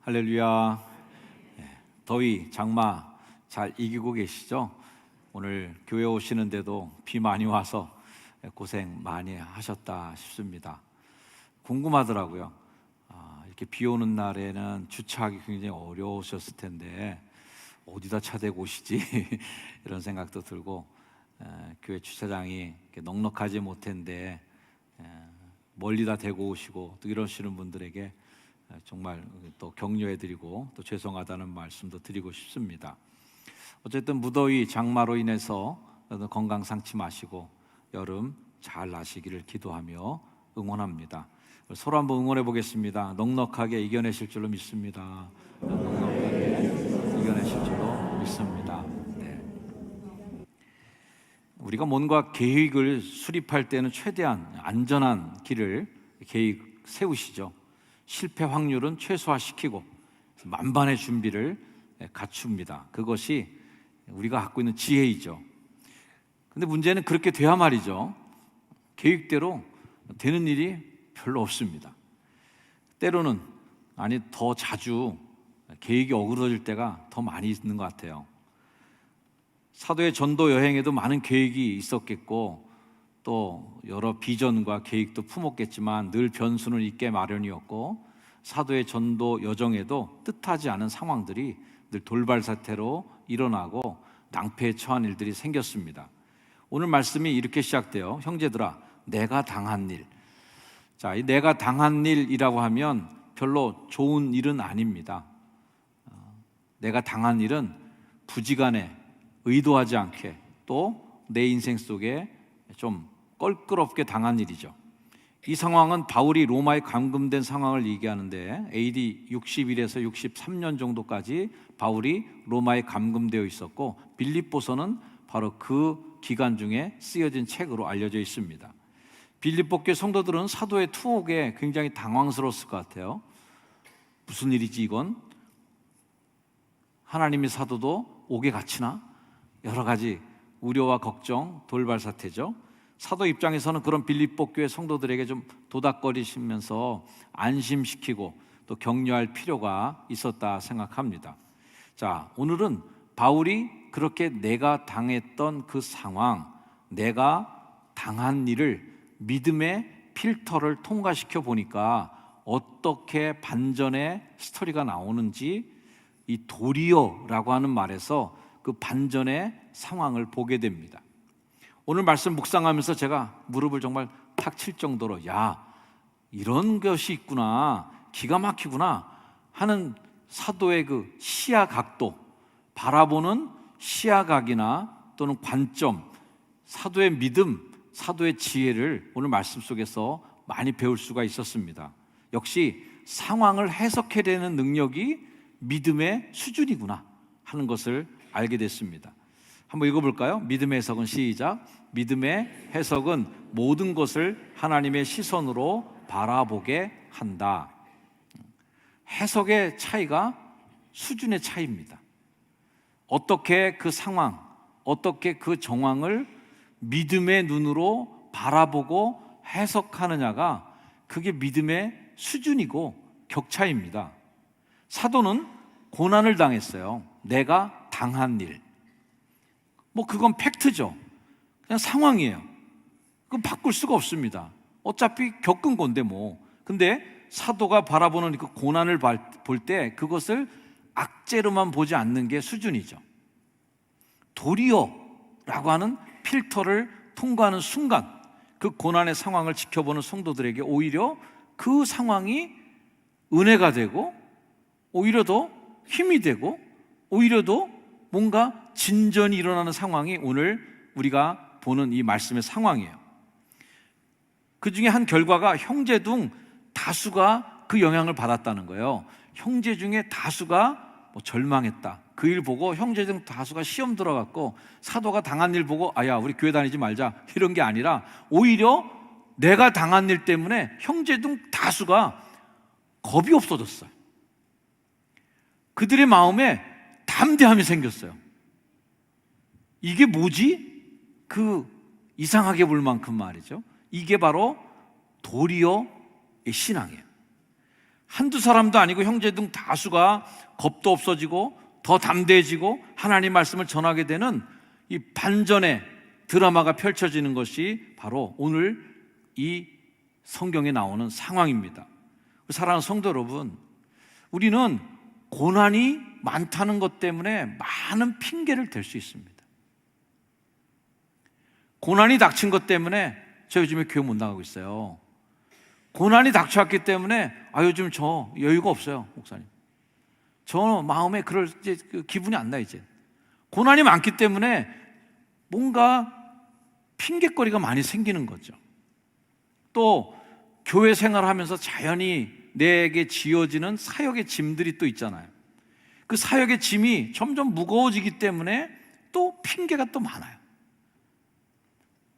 할렐루야. 더위, 장마 잘 이기고 계시죠? 오늘 교회 오시는데도 비 많이 와서 고생 많이 하셨다 싶습니다. 궁금하더라고요. 이렇게 비 오는 날에는 주차하기 굉장히 어려우셨을 텐데 어디다 차 대고 오시지? 이런 생각도 들고, 교회 주차장이 이렇게 넉넉하지 못한데 멀리다 대고 오시고 또 이러시는 분들에게 정말 또 격려해드리고 또 죄송하다는 말씀도 드리고 싶습니다. 어쨌든 무더위 장마로 인해서 건강 상치 마시고 여름 잘 나시기를 기도하며 응원합니다. 서로 한번 응원해 보겠습니다. 넉넉하게 이겨내실 줄로 믿습니다. 넉넉하게 이겨내실 줄로 믿습니다. 네. 우리가 뭔가 계획을 수립할 때는 최대한 안전한 길을 계획 세우시죠. 실패 확률은 최소화시키고 만반의 준비를 갖춥니다. 그것이 우리가 갖고 있는 지혜이죠. 근데 문제는 그렇게 돼야 말이죠, 계획대로 되는 일이 별로 없습니다. 때로는, 아니 더 자주 계획이 어그러질 때가 더 많이 있는 것 같아요. 사도의 전도 여행에도 많은 계획이 있었겠고 또 여러 비전과 계획도 품었겠지만 늘 변수는 있게 마련이었고, 사도의 전도 여정에도 뜻하지 않은 상황들이 늘 돌발 사태로 일어나고 낭패에 처한 일들이 생겼습니다. 오늘 말씀이 이렇게 시작돼요. 형제들아, 내가 당한 일. 자, 이 내가 당한 일이라고 하면 별로 좋은 일은 아닙니다. 내가 당한 일은 부지간에 의도하지 않게 또 내 인생 속에 좀 껄끄럽게 당한 일이죠. 이 상황은 바울이 로마에 감금된 상황을 얘기하는데 AD 61에서 63년 정도까지 바울이 로마에 감금되어 있었고, 빌립보서는 바로 그 기간 중에 쓰여진 책으로 알려져 있습니다. 빌립보 교회 성도들은 사도의 투옥에 굉장히 당황스러웠을 것 같아요. 무슨 일이지 이건? 하나님의 사도도 옥에 갇히나? 여러 가지 우려와 걱정, 돌발 사태죠. 사도 입장에서는 그런 빌립보 교회 성도들에게 좀 도닥거리시면서 안심시키고 또 격려할 필요가 있었다 생각합니다. 자, 오늘은 바울이 그렇게 내가 당했던 그 상황, 내가 당한 일을 믿음의 필터를 통과시켜 보니까 어떻게 반전의 스토리가 나오는지, 이 도리어라고 하는 말에서 그 반전의 상황을 보게 됩니다. 오늘 말씀 묵상하면서 제가 무릎을 정말 탁 칠 정도로, 야, 이런 것이 있구나, 기가 막히구나 하는 사도의 그 시야각도, 바라보는 시야각이나 또는 관점, 사도의 믿음, 사도의 지혜를 오늘 말씀 속에서 많이 배울 수가 있었습니다. 역시 상황을 해석해내는 능력이 믿음의 수준이구나 하는 것을 알게 됐습니다. 한번 읽어볼까요? 믿음의 해석은, 시작. 믿음의 해석은 모든 것을 하나님의 시선으로 바라보게 한다. 해석의 차이가 수준의 차이입니다. 어떻게 그 상황, 어떻게 그 정황을 믿음의 눈으로 바라보고 해석하느냐가 그게 믿음의 수준이고 격차입니다. 사도는 고난을 당했어요. 내가 당한 일, 그건 팩트죠. 그냥 상황이에요. 그건 바꿀 수가 없습니다. 어차피 겪은 건데 근데 사도가 바라보는 그 고난을 볼 때 그것을 악재로만 보지 않는 게 수준이죠. 도리어라고 하는 필터를 통과하는 순간 그 고난의 상황을 지켜보는 성도들에게 오히려 그 상황이 은혜가 되고, 오히려 더 힘이 되고, 오히려 더 뭔가 진전이 일어나는 상황이 오늘 우리가 보는 이 말씀의 상황이에요. 그 중에 한 결과가 형제 중 다수가 그 영향을 받았다는 거예요. 형제 중에 다수가 절망했다. 그 일 보고 형제 중 다수가 시험 들어갔고, 사도가 당한 일 보고 아야 우리 교회 다니지 말자 이런 게 아니라 오히려 내가 당한 일 때문에 형제 중 다수가 겁이 없어졌어요. 그들의 마음에 담대함이 생겼어요. 이게 뭐지? 그 이상하게 볼 만큼 말이죠. 이게 바로 도리어의 신앙이에요. 한두 사람도 아니고 형제 등 다수가 겁도 없어지고 더 담대해지고 하나님 말씀을 전하게 되는 이 반전의 드라마가 펼쳐지는 것이 바로 오늘 이 성경에 나오는 상황입니다. 사랑하는 성도 여러분, 우리는 고난이 많다는 것 때문에 많은 핑계를 댈 수 있습니다. 고난이 닥친 것 때문에 저 요즘에 교회 못 나가고 있어요. 고난이 닥쳐왔기 때문에 요즘 저 여유가 없어요, 목사님. 저 마음에 그럴 이제 기분이 안 나. 이제 고난이 많기 때문에 뭔가 핑계거리가 많이 생기는 거죠. 또 교회 생활하면서 자연히 내게 지어지는 사역의 짐들이 또 있잖아요. 그 사역의 짐이 점점 무거워지기 때문에 또 핑계가 또 많아요.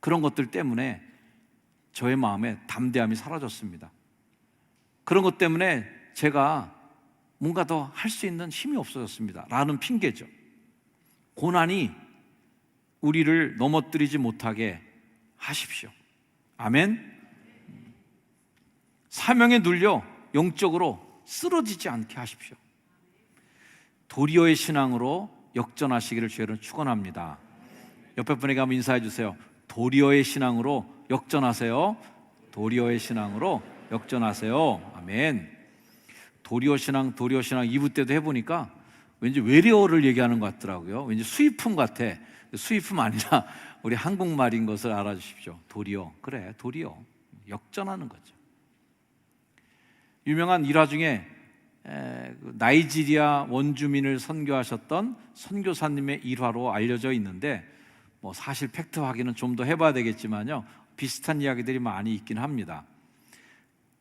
그런 것들 때문에 저의 마음에 담대함이 사라졌습니다. 그런 것 때문에 제가 뭔가 더 할 수 있는 힘이 없어졌습니다 라는 핑계죠. 고난이 우리를 넘어뜨리지 못하게 하십시오. 아멘. 사명에 눌려 영적으로 쓰러지지 않게 하십시오. 도리어의 신앙으로 역전하시기를 주여는 축원합니다. 옆에 분에게 한번 인사해 주세요. 도리어의 신앙으로 역전하세요. 도리어의 신앙으로 역전하세요. 아멘. 도리어 신앙 2부 때도 해보니까 왠지 외래어를 얘기하는 것 같더라고요. 왠지 수입품 같아. 수입품 아니라 우리 한국말인 것을 알아주십시오. 도리어. 그래, 도리어. 역전하는 거죠. 유명한 일화 중에 나이지리아 원주민을 선교하셨던 선교사님의 일화로 알려져 있는데, 뭐 사실 팩트 확인은 좀 더 해봐야 되겠지만요, 비슷한 이야기들이 많이 있긴 합니다.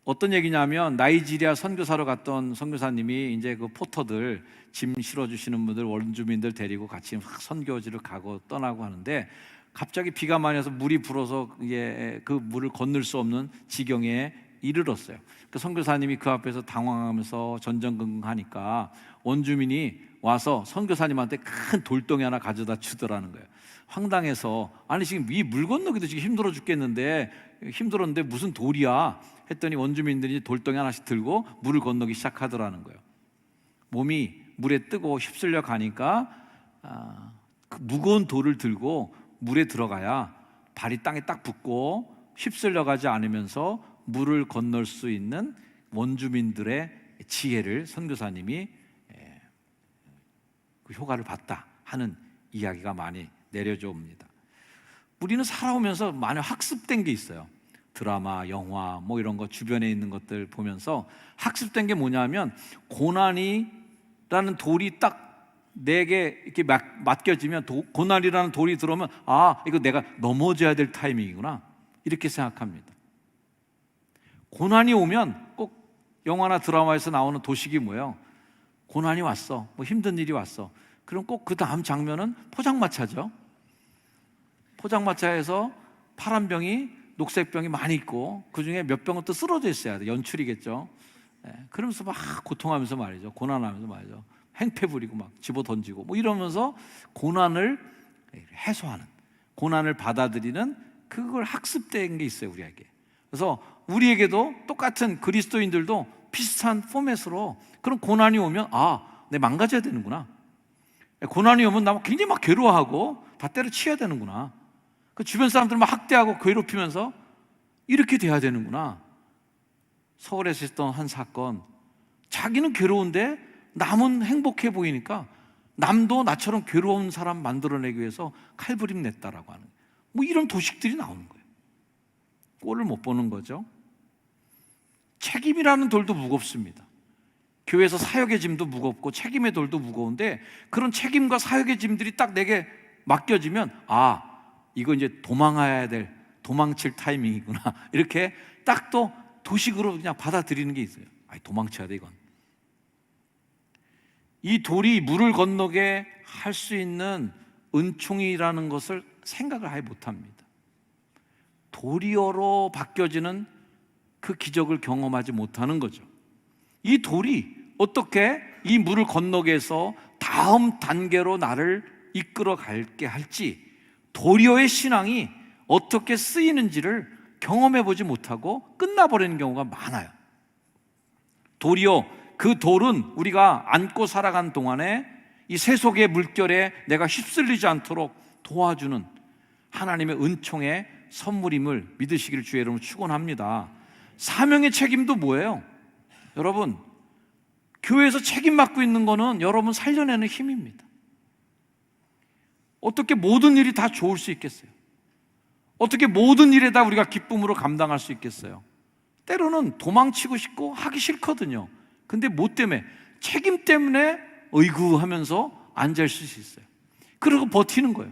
어떤 얘기냐면, 나이지리아 선교사로 갔던 선교사님이 이제 그 포터들, 짐 실어주시는 분들, 원주민들 데리고 같이 막 선교지를 가고 떠나고 하는데, 갑자기 비가 많이 와서 물이 불어서 그 물을 건널 수 없는 지경에 이르렀어요. 그 선교사님이 그 앞에서 당황하면서 전전긍긍하니까 원주민이 와서 선교사님한테 큰 돌덩이 하나 가져다 주더라는 거예요. 황당해서, 아니 지금 이 물 건너기도 지금 힘들었는데 무슨 돌이야 했더니 원주민들이 돌덩이 하나씩 들고 물을 건너기 시작하더라는 거예요. 몸이 물에 뜨고 휩쓸려 가니까 그 무거운 돌을 들고 물에 들어가야 발이 땅에 딱 붙고 휩쓸려 가지 않으면서 물을 건널 수 있는 원주민들의 지혜를 선교사님이 그 효과를 봤다 하는 이야기가 많이 내려져 옵니다. 우리는 살아오면서 많이 학습된 게 있어요. 드라마, 영화 뭐 이런 거 주변에 있는 것들 보면서 학습된 게 뭐냐면, 고난이라는 돌이 딱 내게 이렇게 맡겨지면, 고난이라는 돌이 들어오면 이거 내가 넘어져야 될 타이밍이구나 이렇게 생각합니다. 고난이 오면 꼭 영화나 드라마에서 나오는 도식이 뭐예요? 고난이 왔어, 뭐 힘든 일이 왔어. 그럼 꼭 그 다음 장면은 포장마차죠. 포장마차에서 파란 병이, 녹색 병이 많이 있고 그 중에 몇 병은 또 쓰러져 있어야 돼. 연출이겠죠. 그러면서 막 고통하면서 말이죠. 고난하면서 말이죠. 행패 부리고 막 집어 던지고 뭐 이러면서 고난을 해소하는, 고난을 받아들이는, 그걸 학습된 게 있어요, 우리에게. 그래서 우리에게도 똑같은, 그리스도인들도 비슷한 포맷으로 그런 고난이 오면 내 망가져야 되는구나. 고난이 오면 나 굉장히 막 괴로워하고 다 때려치워야 되는구나. 그 주변 사람들 막 학대하고 괴롭히면서 이렇게 돼야 되는구나. 서울에서 있었던 한 사건, 자기는 괴로운데 남은 행복해 보이니까 남도 나처럼 괴로운 사람 만들어내기 위해서 칼부림 냈다라고 하는, 뭐 이런 도식들이 나오는 거예요. 꼴을 못 보는 거죠. 책임이라는 돌도 무겁습니다. 교회에서 사역의 짐도 무겁고 책임의 돌도 무거운데, 그런 책임과 사역의 짐들이 딱 내게 맡겨지면 이거 이제 도망칠 타이밍이구나 이렇게 딱 또 도식으로 그냥 받아들이는 게 있어요. 도망쳐야 돼 이건. 이 돌이 물을 건너게 할 수 있는 은총이라는 것을 생각을 아예 못합니다. 도리어로 바뀌어지는 그 기적을 경험하지 못하는 거죠. 이 돌이 어떻게 이 물을 건너게 해서 다음 단계로 나를 이끌어 갈게 할지, 도리어의 신앙이 어떻게 쓰이는지를 경험해 보지 못하고 끝나버리는 경우가 많아요. 도리어 그 돌은 우리가 안고 살아간 동안에 이 세속의 물결에 내가 휩쓸리지 않도록 도와주는 하나님의 은총의 선물임을 믿으시기를 주의 이름으로 축원합니다. 사명의 책임도 뭐예요? 여러분, 교회에서 책임 맡고 있는 거는 여러분 살려내는 힘입니다. 어떻게 모든 일이 다 좋을 수 있겠어요? 어떻게 모든 일에다 우리가 기쁨으로 감당할 수 있겠어요? 때로는 도망치고 싶고 하기 싫거든요. 근데 뭐 때문에? 책임 때문에 어이구 하면서 앉아있을 수 있어요. 그리고 버티는 거예요.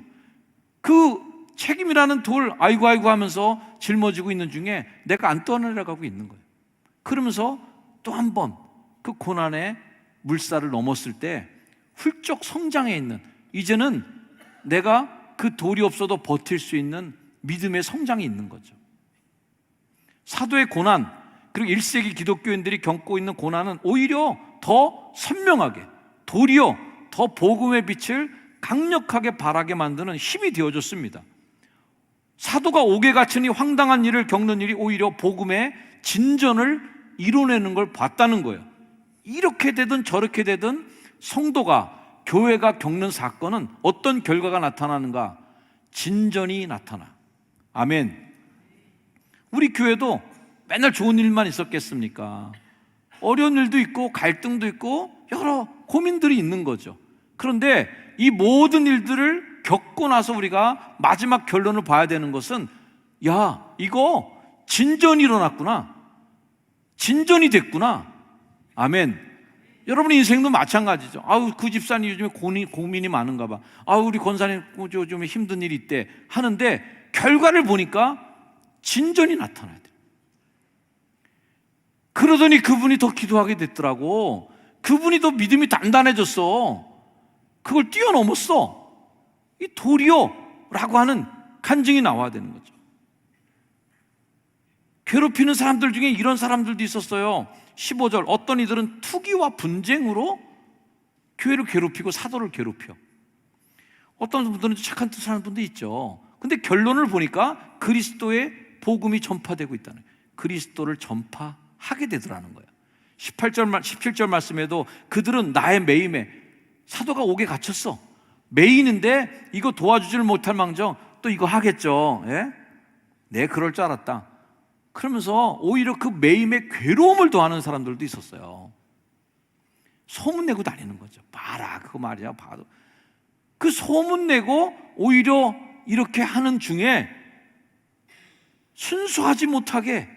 그 책임이라는 돌 아이고 아이고 하면서 짊어지고 있는 중에 내가 안 떠내려가고 있는 거예요. 그러면서 또 한 번 그 고난의 물살을 넘었을 때 훌쩍 성장해 있는, 이제는 내가 그 돌이 없어도 버틸 수 있는 믿음의 성장이 있는 거죠. 사도의 고난, 그리고 1세기 기독교인들이 겪고 있는 고난은 오히려 더 선명하게, 도리어 더 복음의 빛을 강력하게 발하게 만드는 힘이 되어줬습니다. 사도가 옥에 갇히니 황당한 일을 겪는 일이 오히려 복음의 진전을 이뤄내는 걸 봤다는 거예요. 이렇게 되든 저렇게 되든 성도가, 교회가 겪는 사건은 어떤 결과가 나타나는가? 진전이 나타나. 아멘. 우리 교회도 맨날 좋은 일만 있었겠습니까? 어려운 일도 있고 갈등도 있고 여러 고민들이 있는 거죠. 그런데 이 모든 일들을 겪고 나서 우리가 마지막 결론을 봐야 되는 것은, 야, 이거 진전이 일어났구나, 진전이 됐구나. 아멘. 여러분의 인생도 마찬가지죠. 아우, 그 집사님 요즘에 고민이 많은가 봐. 아우, 우리 권사님 요즘에 힘든 일이 있대 하는데 결과를 보니까 진전이 나타나야 돼. 그러더니 그분이 더 기도하게 됐더라고. 그분이 더 믿음이 단단해졌어. 그걸 뛰어넘었어. 이 도리어라고 하는 간증이 나와야 되는 거죠. 괴롭히는 사람들 중에 이런 사람들도 있었어요. 15절, 어떤 이들은 투기와 분쟁으로 교회를 괴롭히고 사도를 괴롭혀. 어떤 분들은 착한 뜻을 하는 분도 있죠. 근데 결론을 보니까 그리스도의 복음이 전파되고 있다는 거예요. 그리스도를 전파하게 되더라는 거예요. 17절 말씀에도 그들은 나의 매임에, 사도가 옥에 갇혔어. 매인인데 이거 도와주지를 못할 망정 또 이거 하겠죠. 예? 네, 그럴 줄 알았다. 그러면서 오히려 그 매임에 괴로움을 더하는 사람들도 있었어요. 소문내고 다니는 거죠. 봐라, 그거 말이야, 봐도. 그 소문내고 오히려 이렇게 하는 중에 순수하지 못하게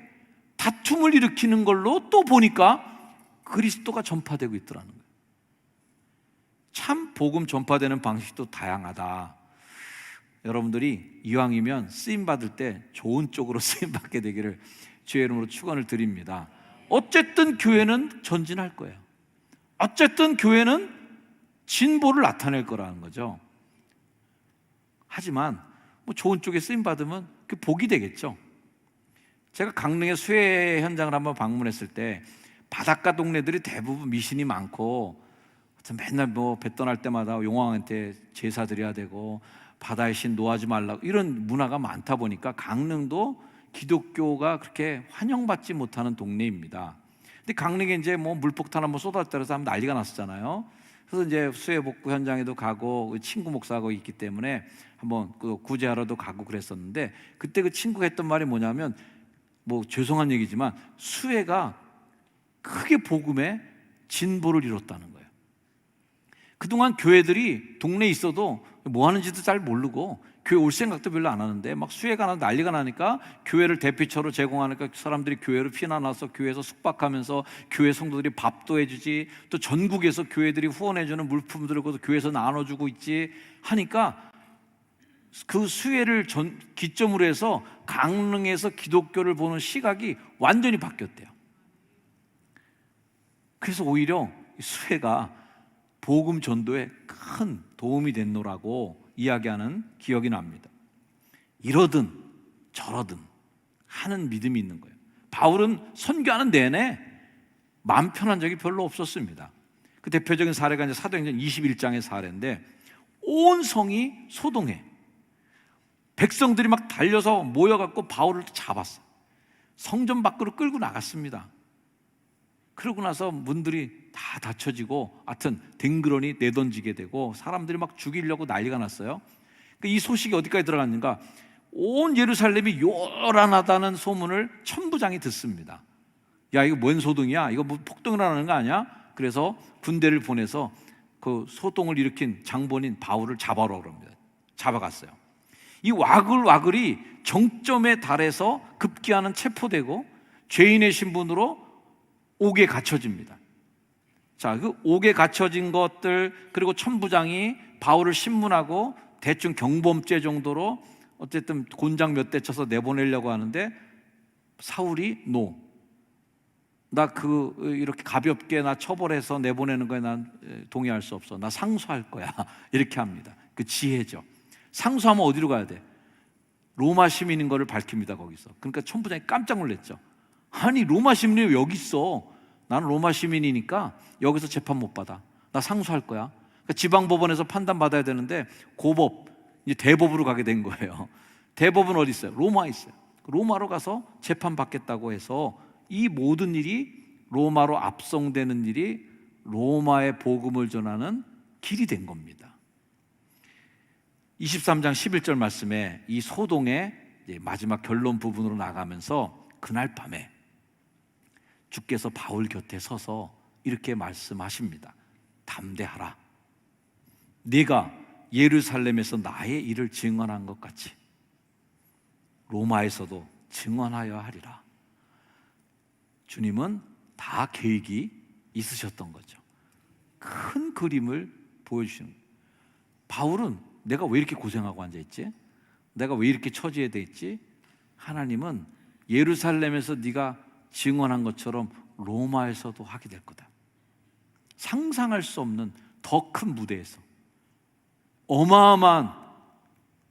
다툼을 일으키는 걸로 또 보니까 그리스도가 전파되고 있더라는 거예요. 참 복음 전파되는 방식도 다양하다. 여러분들이 이왕이면 쓰임받을 때 좋은 쪽으로 쓰임받게 되기를 주의 이름으로 축원을 드립니다. 어쨌든 교회는 전진할 거예요. 어쨌든 교회는 진보를 나타낼 거라는 거죠. 하지만 뭐 좋은 쪽에 쓰임받으면 그 복이 되겠죠. 제가 강릉의 수해 현장을 한번 방문했을 때 바닷가 동네들이 대부분 미신이 많고 맨날 뭐 배 떠날 때마다 용왕한테 제사 드려야 되고 바다의 신 노하지 말라고 이런 문화가 많다 보니까 강릉도 기독교가 그렇게 환영받지 못하는 동네입니다. 근데 강릉에 이제 뭐 물폭탄 한번 쏟았다 그래서 난리가 났었잖아요. 그래서 이제 수해 복구 현장에도 가고 친구 목사하고 있기 때문에 한번 그 구제하러도 가고 그랬었는데, 그때 그 친구가 했던 말이 뭐냐면, 뭐 죄송한 얘기지만 수해가 크게 복음의 진보를 이뤘다는 거예요. 그동안 교회들이 동네에 있어도 뭐 하는지도 잘 모르고 교회 올 생각도 별로 안 하는데 막 수해가 나서 난리가 나니까 교회를 대피처로 제공하니까 사람들이 교회로 피난와서 교회에서 숙박하면서 교회 성도들이 밥도 해주지, 또 전국에서 교회들이 후원해주는 물품들을 교회에서 나눠주고 있지 하니까 그 수해를 기점으로 해서 강릉에서 기독교를 보는 시각이 완전히 바뀌었대요. 그래서 오히려 수해가 복음 전도에 큰 도움이 됐노라고 이야기하는 기억이 납니다. 이러든 저러든 하는 믿음이 있는 거예요. 바울은 선교하는 내내 마음 편한 적이 별로 없었습니다. 그 대표적인 사례가 이제 사도행전 21장의 사례인데, 온 성이 소동해. 백성들이 막 달려서 모여갖고 바울을 잡았어. 성전 밖으로 끌고 나갔습니다. 그러고 나서 문들이 다 닫혀지고 하여튼 댕그러니 내던지게 되고 사람들이 막 죽이려고 난리가 났어요. 이 소식이 어디까지 들어갔는가? 온 예루살렘이 요란하다는 소문을 천부장이 듣습니다. 야, 이거 뭔 소동이야? 이거 뭐 폭동을 하는 거 아니야? 그래서 군대를 보내서 그 소동을 일으킨 장본인 바울을 잡아오라고 합니다. 잡아갔어요. 이 와글와글이 정점에 달해서 급기야는 체포되고 죄인의 신분으로 옥에 갇혀집니다. 자, 그 옥에 갇혀진 것들, 그리고 천부장이 바울을 신문하고 대충 경범죄 정도로 어쨌든 곤장 몇 대 쳐서 내보내려고 하는데 사울이 나 이렇게 가볍게 나 처벌해서 내보내는 거에 난 동의할 수 없어. 나 상소할 거야. 이렇게 합니다. 그 지혜죠. 상소하면 어디로 가야 돼? 로마 시민인 거를 밝힙니다. 거기서. 그러니까 천부장이 깜짝 놀랐죠. 아니, 로마 시민이 왜 여기 있어? 나는 로마 시민이니까 여기서 재판 못 받아. 나 상소할 거야. 그러니까 지방법원에서 판단받아야 되는데 고법, 이제 대법으로 가게 된 거예요. 대법은 어디 있어요? 로마에 있어요. 로마로 가서 재판받겠다고 해서 이 모든 일이 로마로 압송되는 일이 로마의 복음을 전하는 길이 된 겁니다. 23장 11절 말씀에 이 소동의 마지막 결론 부분으로 나가면서 그날 밤에 주께서 바울 곁에 서서 이렇게 말씀하십니다. 담대하라. 네가 예루살렘에서 나의 일을 증언한 것 같이 로마에서도 증언하여 하리라. 주님은 다 계획이 있으셨던 거죠. 큰 그림을 보여주시는 거예요. 바울은 내가 왜 이렇게 고생하고 앉아있지? 내가 왜 이렇게 처지에 돼 있지? 하나님은 예루살렘에서 네가 증언한 것처럼 로마에서도 하게 될 거다. 상상할 수 없는 더 큰 무대에서 어마어마한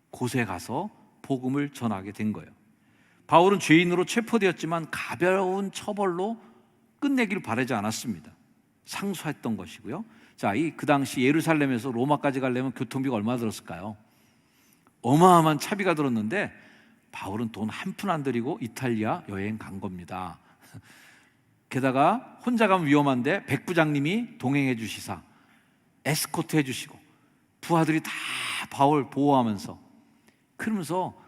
곳에 가서 복음을 전하게 된 거예요. 바울은 죄인으로 체포되었지만 가벼운 처벌로 끝내기를 바라지 않았습니다. 상소했던 것이고요. 자, 그 당시 예루살렘에서 로마까지 가려면 교통비가 얼마나 들었을까요? 어마어마한 차비가 들었는데 바울은 돈 한 푼 안 들이고 이탈리아 여행 간 겁니다. 게다가 혼자 가면 위험한데 백부장님이 동행해 주시사 에스코트 해 주시고 부하들이 다 바울 보호하면서, 그러면서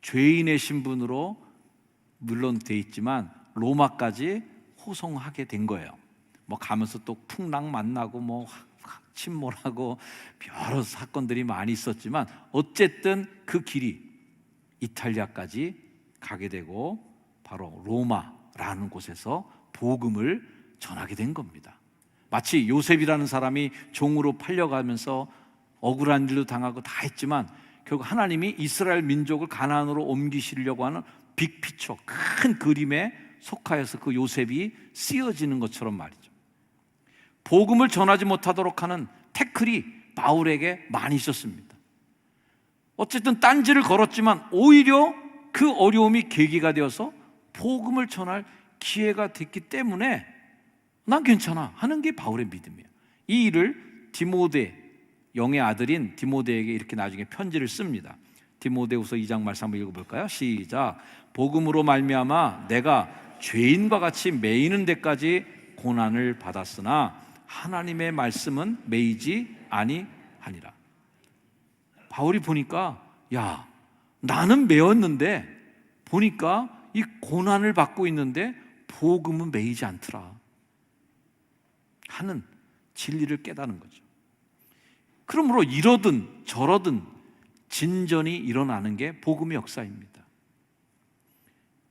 죄인의 신분으로 물론 돼 있지만 로마까지 호송하게 된 거예요. 뭐 가면서 또 풍랑 만나고 뭐 침몰하고 여러 사건들이 많이 있었지만 어쨌든 그 길이 이탈리아까지 가게 되고 바로 로마라는 곳에서 복음을 전하게 된 겁니다. 마치 요셉이라는 사람이 종으로 팔려가면서 억울한 일도 당하고 다 했지만 결국 하나님이 이스라엘 민족을 가나안으로 옮기시려고 하는 빅피처, 큰 그림에 속하여서 그 요셉이 쓰여지는 것처럼 말이죠. 복음을 전하지 못하도록 하는 태클이 바울에게 많이 있었습니다. 어쨌든 딴지를 걸었지만 오히려 그 어려움이 계기가 되어서 복음을 전할 기회가 됐기 때문에 난 괜찮아 하는 게 바울의 믿음이에요. 이 일을 디모데, 영의 아들인 디모데에게 이렇게 나중에 편지를 씁니다. 디모데후서 2장 말씀 한번 읽어볼까요? 시작. 복음으로 말미암아 내가 죄인과 같이 매이는 데까지 고난을 받았으나 하나님의 말씀은 매이지 아니하니라. 바울이 보니까 야, 나는 매였는데 보니까 이 고난을 받고 있는데 복음은 매이지 않더라 하는 진리를 깨닫는 거죠. 그러므로 이러든 저러든 진전이 일어나는 게 복음의 역사입니다.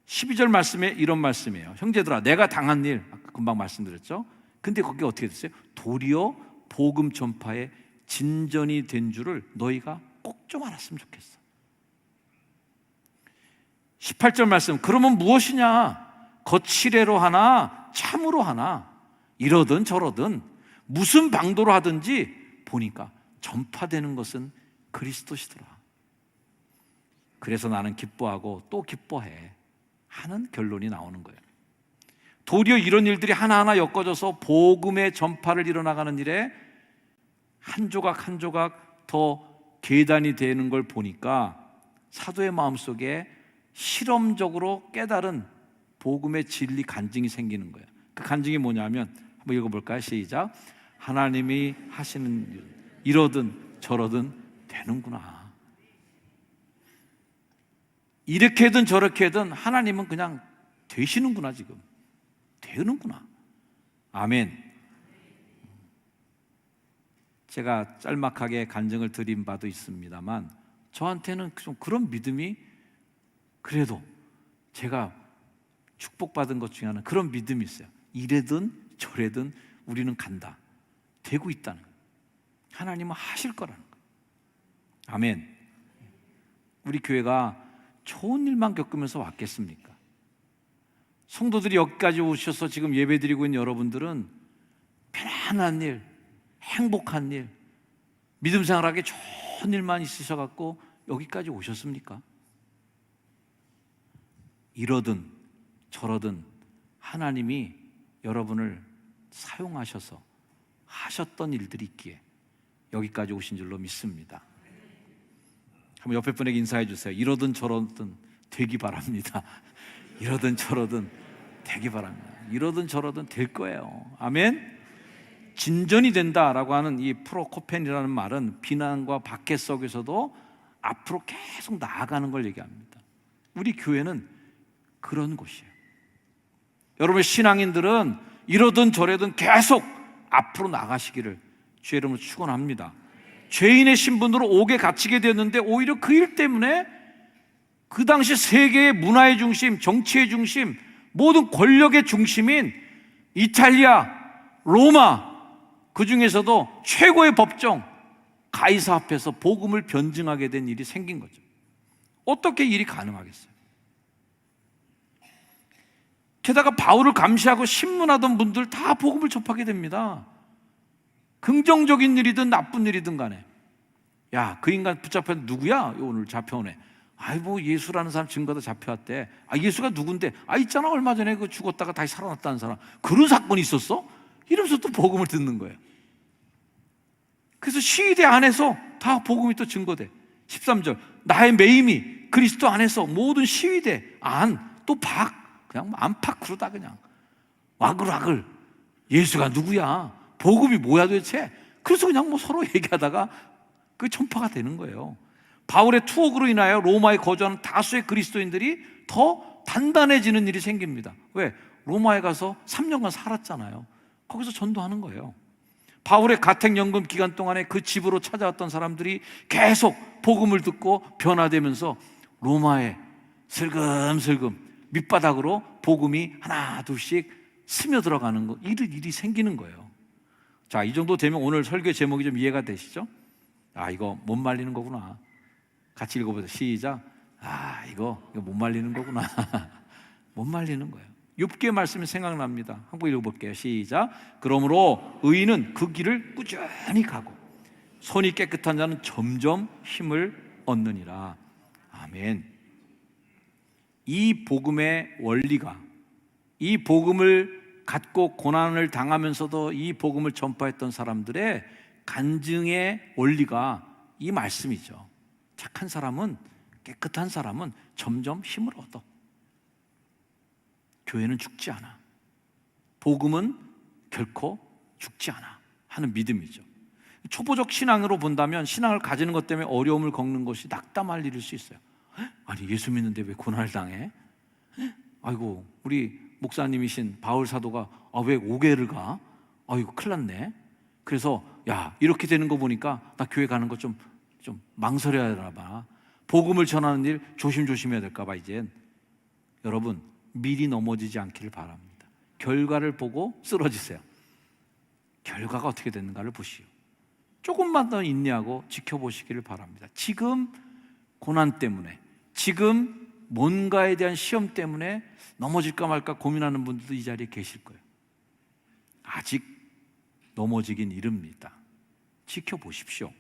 12절 말씀에 이런 말씀이에요. 형제들아, 내가 당한 일, 아까 금방 말씀드렸죠. 근데 거기 어떻게 됐어요? 도리어 복음 전파에 진전이 된 줄을 너희가 꼭 좀 알았으면 좋겠어. 18절 말씀, 그러면 무엇이냐? 거칠애로 하나 참으로 하나 이러든 저러든 무슨 방도로 하든지 보니까 전파되는 것은 그리스도시더라. 그래서 나는 기뻐하고 또 기뻐해 하는 결론이 나오는 거예요. 도리어 이런 일들이 하나하나 엮어져서 복음의 전파를 이뤄나가는 일에 한 조각 한 조각 더 계단이 되는 걸 보니까 사도의 마음속에 실험적으로 깨달은 복음의 진리 간증이 생기는 거예요. 그 간증이 뭐냐면 한번 읽어볼까요? 시작. 하나님이 하시는 일, 이러든 저러든 되는구나. 이렇게든 저렇게든 하나님은 그냥 되시는구나. 지금 되는구나. 아멘. 제가 짤막하게 간증을 드린 바도 있습니다만 저한테는 좀 그런 믿음이, 그래도 제가 축복받은 것 중에 하나는 그런 믿음이 있어요. 이래든 저래든 우리는 간다, 되고 있다는 거예요. 하나님은 하실 거라는 거예요. 아멘. 우리 교회가 좋은 일만 겪으면서 왔겠습니까? 성도들이 여기까지 오셔서 지금 예배드리고 있는 여러분들은 편안한 일, 행복한 일, 믿음 생활하기 좋은 일만 있으셔갖고 여기까지 오셨습니까? 이러든 저러든 하나님이 여러분을 사용하셔서 하셨던 일들이 있기에 여기까지 오신 줄로 믿습니다. 한번 옆에 분에게 인사해 주세요. 이러든 저러든 되기 바랍니다. 이러든 저러든 되기 바랍니다. 이러든 저러든 될 거예요. 아멘. 진전이 된다라고 하는 이 프로코펜이라는 말은 비난과 박해 속에서도 앞으로 계속 나아가는 걸 얘기합니다. 우리 교회는 그런 곳이에요. 여러분의 신앙인들은 이러든 저러든 계속 앞으로 나가시기를 주의 이름으로 축원합니다. 죄인의 신분으로 옥에 갇히게 되었는데 오히려 그 일 때문에 그 당시 세계의 문화의 중심, 정치의 중심, 모든 권력의 중심인 이탈리아, 로마, 그 중에서도 최고의 법정 가이사 앞에서 복음을 변증하게 된 일이 생긴 거죠. 어떻게 일이 가능하겠어요? 게다가 바울을 감시하고 신문하던 분들 다 복음을 접하게 됩니다. 긍정적인 일이든 나쁜 일이든 간에. 야, 그 인간 붙잡혔는데 누구야? 오늘 잡혀오네. 아이 뭐 예수라는 사람 증거다 잡혀왔대. 아, 예수가 누군데? 아, 있잖아, 얼마 전에 그 죽었다가 다시 살아났다는 사람. 그런 사건이 있었어? 이러면서 또 복음을 듣는 거예요. 그래서 시위대 안에서 다 복음이 또 증거돼. 13절, 나의 매임이 그리스도 안에서 모든 시위대 안 또 그냥 안팎으로다 그냥 와글와글. 예수가 누구야? 복음이 뭐야 도대체? 그래서 그냥 뭐 서로 얘기하다가 그 전파가 되는 거예요. 바울의 투옥으로 인하여 로마에 거주하는 다수의 그리스도인들이 더 단단해지는 일이 생깁니다. 왜? 로마에 가서 3년간 살았잖아요. 거기서 전도하는 거예요. 바울의 가택연금 기간 동안에 그 집으로 찾아왔던 사람들이 계속 복음을 듣고 변화되면서 로마에 슬금슬금 밑바닥으로 복음이 하나 둘씩 스며들어가는 거, 일이 생기는 거예요. 자, 이 정도 되면 오늘 설교 제목이 좀 이해가 되시죠? 아, 이거 못 말리는 거구나. 같이 읽어보세요. 시작. 아, 이거 못 말리는 거구나. 못 말리는 거예요. 욥기의 말씀이 생각납니다. 한번 읽어볼게요. 시작. 그러므로 의인은 그 길을 꾸준히 가고 손이 깨끗한 자는 점점 힘을 얻느니라. 아멘. 이 복음의 원리가, 이 복음을 갖고 고난을 당하면서도 이 복음을 전파했던 사람들의 간증의 원리가 이 말씀이죠. 착한 사람은, 깨끗한 사람은 점점 힘을 얻어. 교회는 죽지 않아. 복음은 결코 죽지 않아 하는 믿음이죠. 초보적 신앙으로 본다면 신앙을 가지는 것 때문에 어려움을 겪는 것이 낙담할 일일 수 있어요. 아니, 예수 믿는데 왜 고난을 당해? 아이고, 우리 목사님이신 바울 사도가 왜 오게를 가? 아이고, 큰일 났네. 그래서 야, 이렇게 되는 거 보니까 나 교회 가는 거 좀 망설여야 되나 봐. 복음을 전하는 일 조심조심해야 될까 봐. 이젠 여러분, 미리 넘어지지 않기를 바랍니다. 결과를 보고 쓰러지세요. 결과가 어떻게 됐는가를 보시오. 조금만 더 인내하고 지켜보시기를 바랍니다. 지금 고난 때문에, 지금 뭔가에 대한 시험 때문에 넘어질까 말까 고민하는 분들도 이 자리에 계실 거예요. 아직 넘어지긴 이릅니다. 지켜보십시오.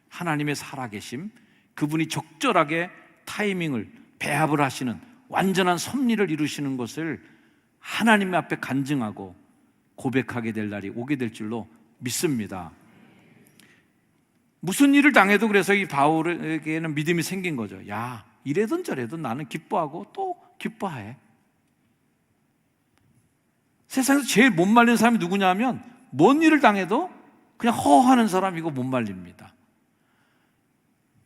하나님의 살아계심, 그분이 적절하게 타이밍을 배합을 하시는 완전한 섭리를 이루시는 것을 하나님 앞에 간증하고 고백하게 될 날이 오게 될 줄로 믿습니다. 무슨 일을 당해도 그래서 이 바울에게는 믿음이 생긴 거죠. 야, 이래든 저래든 나는 기뻐하고 또 기뻐해. 세상에서 제일 못 말리는 사람이 누구냐 하면 뭔 일을 당해도 그냥 허하는 사람이고 못 말립니다.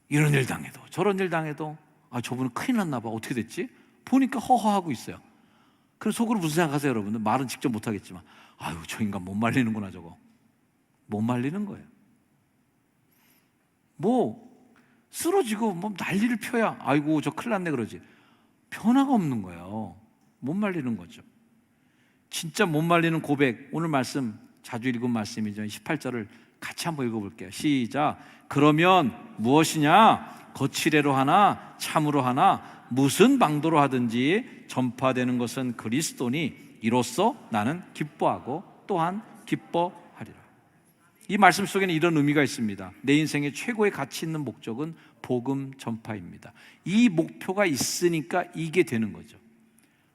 이런 일 당해도 저런 일 당해도 저분은 큰일 났나 봐. 어떻게 됐지? 보니까 허허하고 있어요. 그럼 속으로 무슨 생각하세요, 여러분들? 말은 직접 못하겠지만 저 인간 못 말리는구나. 저거 못 말리는 거예요. 쓰러지고 난리를 펴야 아이고 저 큰일 났네 그러지. 변화가 없는 거예요. 못 말리는 거죠. 진짜 못 말리는 고백, 오늘 말씀 자주 읽은 말씀이죠. 18절을 같이 한번 읽어볼게요. 시작. 그러면 무엇이냐? 거칠애로 하나 참으로 하나 무슨 방도로 하든지 전파되는 것은 그리스도니 이로써 나는 기뻐하고 또한 기뻐하리라. 이 말씀 속에는 이런 의미가 있습니다. 내 인생의 최고의 가치 있는 목적은 복음 전파입니다. 이 목표가 있으니까 이게 되는 거죠.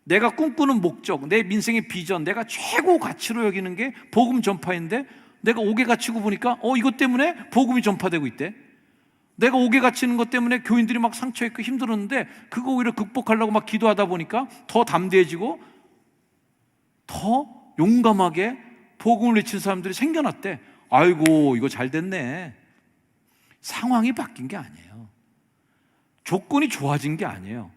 내가 꿈꾸는 목적, 내 인생의 비전, 내가 최고 가치로 여기는 게 복음 전파인데 내가 옥에 갇히고 보니까 이것 때문에 복음이 전파되고 있대. 내가 옥에 갇히는 것 때문에 교인들이 막 상처있고 힘들었는데 그거 오히려 극복하려고 막 기도하다 보니까 더 담대해지고 더 용감하게 복음을 외치는 사람들이 생겨났대. 아이고 이거 잘 됐네. 상황이 바뀐 게 아니에요. 조건이 좋아진 게 아니에요.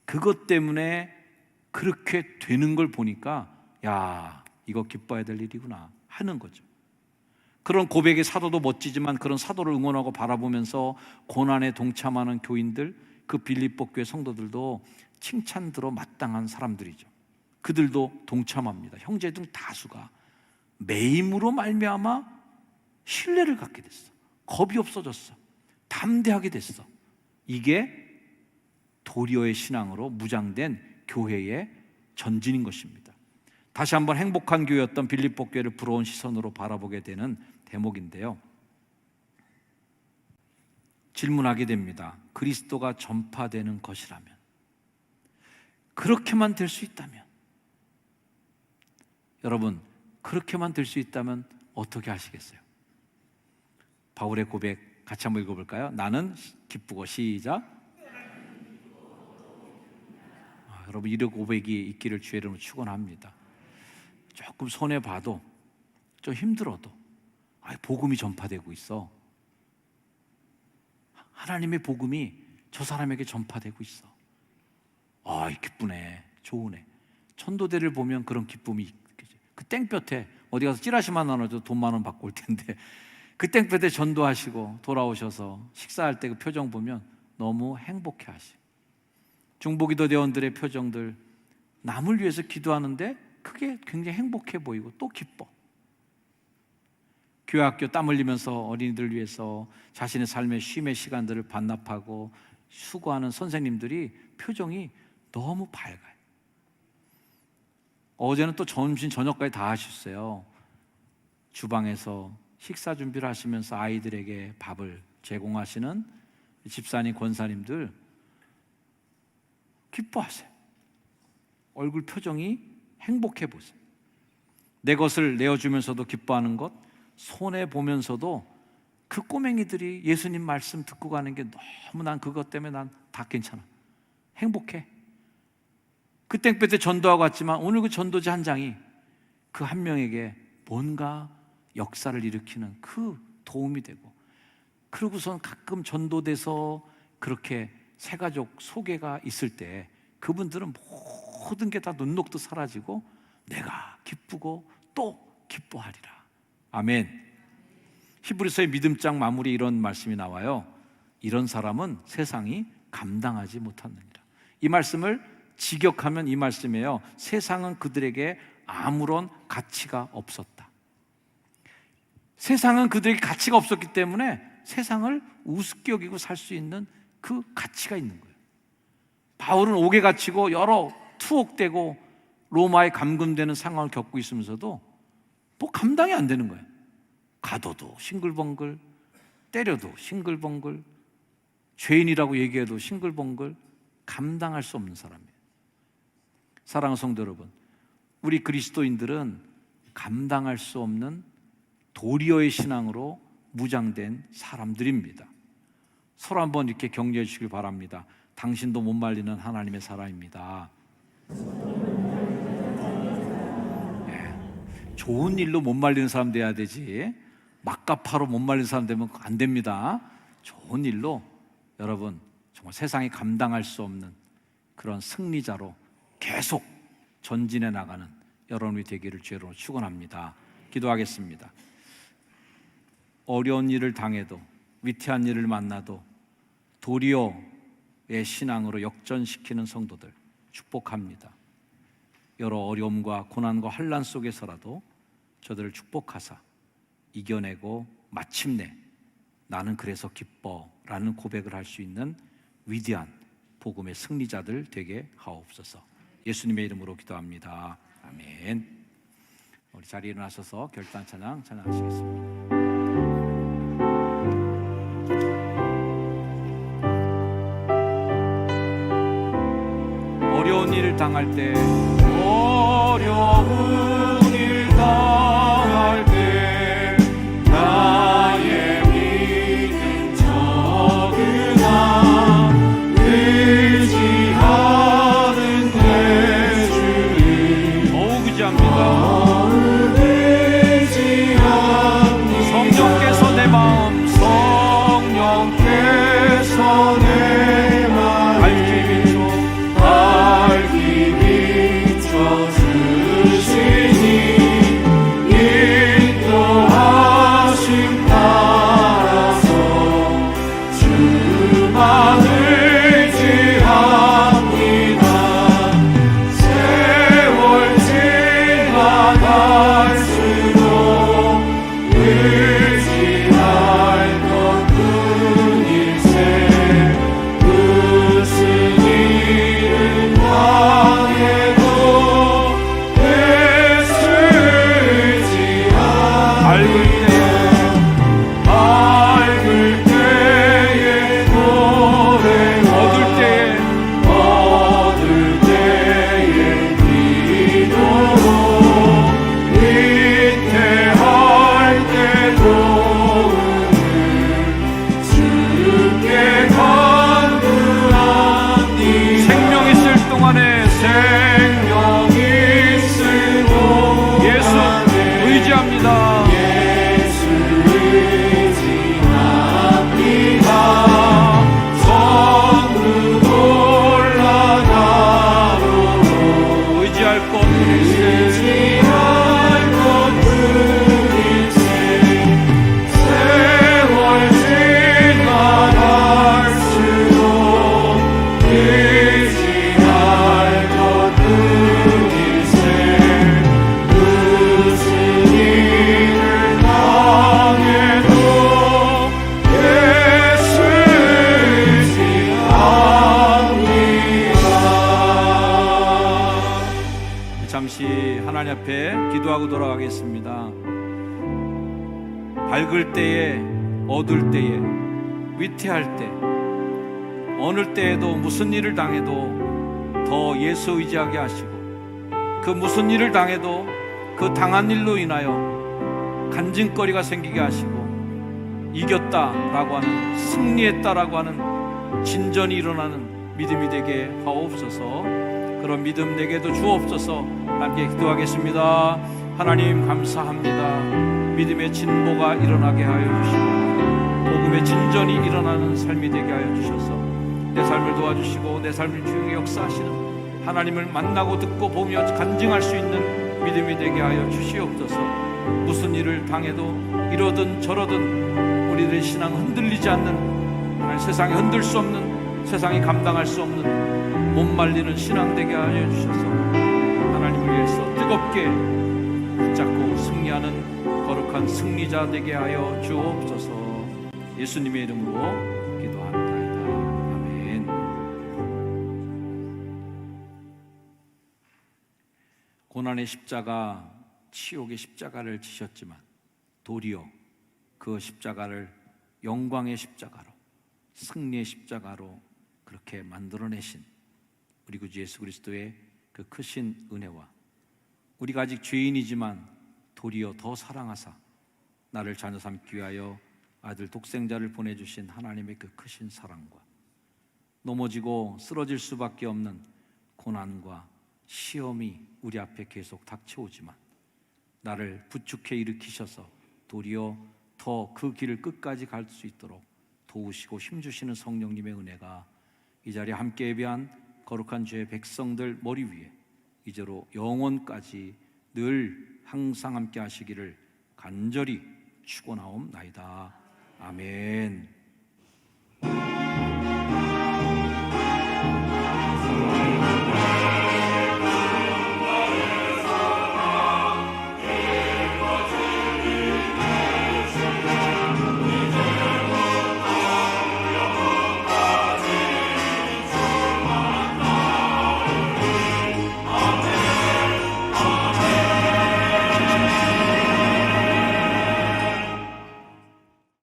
그것 때문에 그렇게 되는 걸 보니까 이거 기뻐해야 될 일이구나 하는 거죠. 그런 고백의 사도도 멋지지만 그런 사도를 응원하고 바라보면서 고난에 동참하는 교인들, 그 빌립보 교회 성도들도 칭찬 들어 마땅한 사람들이죠. 그들도 동참합니다. 형제 등 다수가 매임으로 말미암아 신뢰를 갖게 됐어. 겁이 없어졌어. 담대하게 됐어. 이게 도리어의 신앙으로 무장된 교회의 전진인 것입니다. 다시 한번 행복한 교회였던 빌립보 교회를 부러운 시선으로 바라보게 되는 대목인데요. 질문하게 됩니다. 그리스도가 전파되는 것이라면, 그렇게만 될 수 있다면, 여러분 그렇게만 될 수 있다면 어떻게 하시겠어요? 바울의 고백 같이 한번 읽어볼까요? 나는 기쁘고, 시작. 여러분 이런 고백이 있기를 주의 이름으로 축원합니다. 조금 손해봐도 좀 힘들어도 복음이 전파되고 있어. 하나님의 복음이 저 사람에게 전파되고 있어. 기쁘네, 좋으네. 천도대를 보면 그런 기쁨이 있겠죠. 그 땡볕에 어디 가서 찌라시만 나눠도 돈 10,000원 받고 올 텐데 그 땡볕에 전도하시고 돌아오셔서 식사할 때 그 표정 보면 너무 행복해하시고, 중보기도 대원들의 표정들, 남을 위해서 기도하는데 그게 굉장히 행복해 보이고 또 기뻐. 교회학교 땀 흘리면서 어린이들 위해서 자신의 삶의 쉼의 시간들을 반납하고 수고하는 선생님들이 표정이 너무 밝아요. 어제는 또 점심 저녁까지 다 하셨어요. 주방에서 식사 준비를 하시면서 아이들에게 밥을 제공하시는 집사님, 권사님들 기뻐하세요. 얼굴 표정이 행복해 보세요. 내 것을 내어주면서도 기뻐하는 것, 손해보면서도 그 꼬맹이들이 예수님 말씀 듣고 가는 게 너무, 난 그것 때문에 난 다 괜찮아, 행복해. 그 땡볕에 전도하고 왔지만 오늘 그 전도지 한 장이 그 한 명에게 뭔가 역사를 일으키는 그 도움이 되고, 그러고선 가끔 전도돼서 그렇게 새가족 소개가 있을 때 그분들은 모든 게 다 눈 녹듯 사라지고 내가 기쁘고 또 기뻐하리라. 아멘. 히브리서의 믿음장 마무리 이런 말씀이 나와요. 이런 사람은 세상이 감당하지 못하느니라. 이 말씀을 직역하면 이 말씀이에요. 세상은 그들에게 아무런 가치가 없었다. 세상은 그들에게 가치가 없었기 때문에 세상을 우습게 여기고 살 수 있는 그 가치가 있는 거예요. 바울은 옥에 갇히고 여러 투옥되고 로마에 감금되는 상황을 겪고 있으면서도 감당이 안 되는 거예요. 가둬도 싱글벙글, 때려도 싱글벙글, 죄인이라고 얘기해도 싱글벙글, 감당할 수 없는 사람이에요. 사랑하는 성도 여러분, 우리 그리스도인들은 감당할 수 없는 도리어의 신앙으로 무장된 사람들입니다. 서로 한번 이렇게 격려해 주시길 바랍니다. 당신도 못 말리는 하나님의 사람입니다. 좋은 일로 못 말리는 사람 돼야 되지, 막가파로 못 말리는 사람 되면 안 됩니다. 좋은 일로 여러분 정말 세상이 감당할 수 없는 그런 승리자로 계속 전진해 나가는 여러분이 되기를 주로 축원합니다. 기도하겠습니다. 어려운 일을 당해도, 위태한 일을 만나도 도리어의 신앙으로 역전시키는 성도들 축복합니다. 여러 어려움과 고난과 환난 속에서라도 저들을 축복하사 이겨내고 마침내 나는 그래서 기뻐라는 고백을 할 수 있는 위대한 복음의 승리자들 되게 하옵소서. 예수님의 이름으로 기도합니다. 아멘. 우리 자리에 일어나셔서 결단 찬양 찬양하시겠습니다. 어려운 일을 당할 때, 어려운 일 당할 때 나의 믿음 적으나 의지하는 내 주를 더욱 의지합니다. 성령께서 내 마음, 성령께서 내 마음 밝히 비춰주시니 인도하심 따라서 주만 의지합니다. 세월 지나갈수록 의지할 것 뿐일세. 무슨 일을 당해도 애쓰지 않으며 밝을 때에 노래 얻을 때에 기도로 위태할 때도 주께 간구하니 생명 있을 동안에 생명 있으고 예수 의지합니다. 예수 의지합니다. 선두 올라가로 의지할 것 뿐일세. 세월 지나갈수록 의지할 것 뿐일세. 무슨 일을 당해도 애쓰지 않습니다. 잠시 하나님 앞에 기도하고 돌아가겠습니다. 밝을 때에, 어두울 때에, 위태할 때, 어느 때에도 무슨 일을 당해도 더 예수 의지하게 하시고, 그 무슨 일을 당해도 그 당한 일로 인하여 간증거리가 생기게 하시고, 이겼다라고 하는, 승리했다라고 하는 진전이 일어나는 믿음이 되게 하옵소서. 그런 믿음 내게도 주옵소서. 함께 기도하겠습니다. 하나님 감사합니다. 믿음의 진보가 일어나게 하여 주시고 복음의 진전이 일어나는 삶이 되게 하여 주셔서 내 삶을 도와주시고 내 삶을 주의 역사하시는 하나님을 만나고 듣고 보며 간증할 수 있는 믿음이 되게 하여 주시옵소서. 무슨 일을 당해도 이러든 저러든 우리들의 신앙 흔들리지 않는, 하나님 세상이 흔들 수 없는, 세상이 감당할 수 없는 못 말리는 신앙 되게 하여 주셔서 하나님을 위해서 뜨겁게 붙잡고 승리하는 거룩한 승리자 되게 하여 주옵소서. 예수님의 이름으로 기도합니다. 아멘. 고난의 십자가, 치욕의 십자가를 지셨지만 도리어 그 십자가를 영광의 십자가로, 승리의 십자가로 그렇게 만들어내신 우리 구주 예수 그리스도의 그 크신 은혜와 우리가 아직 죄인이지만 도리어 더 사랑하사 나를 자녀 삼기 위하여 아들 독생자를 보내주신 하나님의 그 크신 사랑과 넘어지고 쓰러질 수밖에 없는 고난과 시험이 우리 앞에 계속 닥쳐오지만 나를 부축해 일으키셔서 도리어 더 그 길을 끝까지 갈 수 있도록 도우시고 힘주시는 성령님의 은혜가 이 자리에 함께 예배한 거룩한 주의 백성들 머리 위에 이제로 영원까지 늘 항상 함께 하시기를 간절히 축원하옵나이다. 아멘.